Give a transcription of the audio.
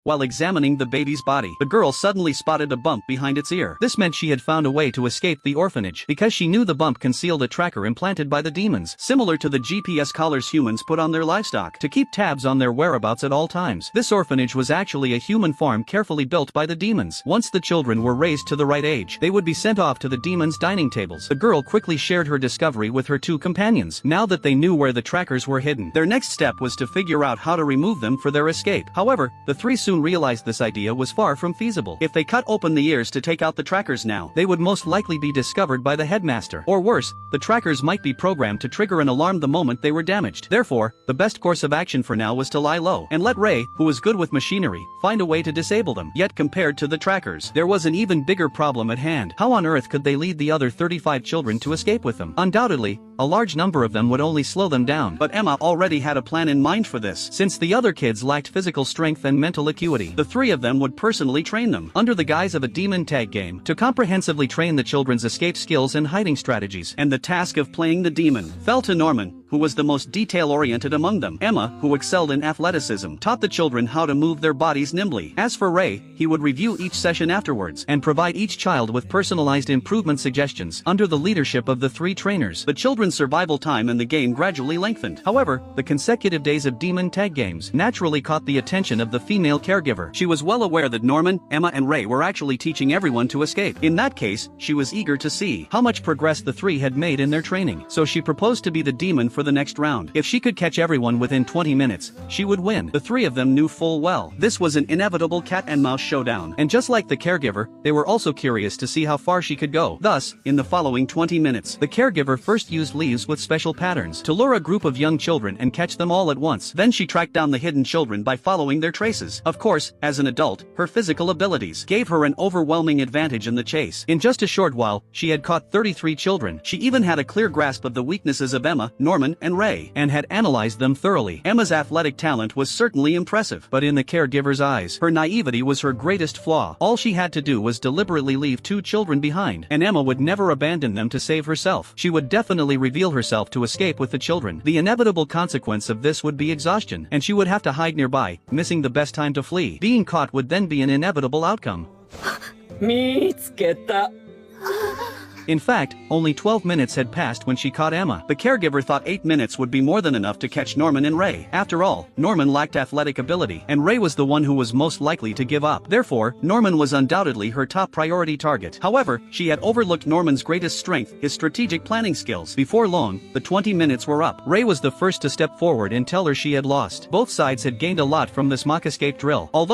While examining the baby's body, the girl suddenly spotted a bump behind its ear. This meant she had found a way to escape the orphanage, because she knew the bump concealed a tracker implanted by the demons, similar to the GPS collars humans put on their livestock to keep tabs on their whereabouts at all times. This orphanage was actually a human farm carefully built by the demons. Once the children were raised to the right age, they would be sent off to the demons' dining tables. The girl quickly shared her discovery with her two companions. Now that they knew where the trackers were hidden, their next step was to figure out how to remove them for their escape. However, the three soon realized this idea was far from feasible. If they cut open the ears to take out the trackers now, they would most likely be discovered by the headmaster. Or worse, the trackers might be programmed to trigger an alarm the moment they were damaged. Therefore, the best course of action for now was to lie low and let Ray, who was good with machinery, find a way to disable them. Yet compared to the trackers, there was an even bigger problem at hand. How on earth could they lead the other 35 children to escape with them? Undoubtedly, a large number of them would only slow them down. But Emma already had a plan in mind for this. Since the other kids lacked physical strength and mental acuity, the three of them would personally train them, under the guise of a demon tag game, to comprehensively train the children's escape skills and hiding strategies. And the task of playing the demon fell to Norman, who was the most detail-oriented among them. Emma, who excelled in athleticism, taught the children how to move their bodies nimbly. As for Ray, he would review each session afterwards and provide each child with personalized improvement suggestions under the leadership of the three trainers. The children's survival time in the game gradually lengthened. However, the consecutive days of demon tag games naturally caught the attention of the female caregiver. She was well aware that Norman, Emma and Ray were actually teaching everyone to escape. In that case, she was eager to see how much progress the three had made in their training. So she proposed to be the demon for the next round. If she could catch everyone within 20 minutes, she would win. The three of them knew full well this was an inevitable cat and mouse showdown. And just like the caregiver, they were also curious to see how far she could go. Thus, in the following 20 minutes, the caregiver first used leaves with special patterns to lure a group of young children and catch them all at once. Then she tracked down the hidden children by following their traces. Of course, as an adult, her physical abilities gave her an overwhelming advantage in the chase. In just a short while, she had caught 33 children. She even had a clear grasp of the weaknesses of Emma, Norman, and Ray, and had analyzed them thoroughly. Emma's athletic talent was certainly impressive, but in the caregiver's eyes, her naivety was her greatest flaw. All she had to do was deliberately leave two children behind, and Emma would never abandon them to save herself. She would definitely reveal herself to escape with the children. The inevitable consequence of this would be exhaustion, and she would have to hide nearby, missing the best time to flee. Being caught would then be an inevitable outcome. 見つけた。 In fact, only 12 minutes had passed when she caught Emma. The caregiver thought 8 minutes would be more than enough to catch Norman and Ray. After all, Norman lacked athletic ability, and Ray was the one who was most likely to give up. Therefore, Norman was undoubtedly her top priority target. However, she had overlooked Norman's greatest strength, his strategic planning skills. Before long, the 20 minutes were up. Ray was the first to step forward and tell her she had lost. Both sides had gained a lot from this mock escape drill. Although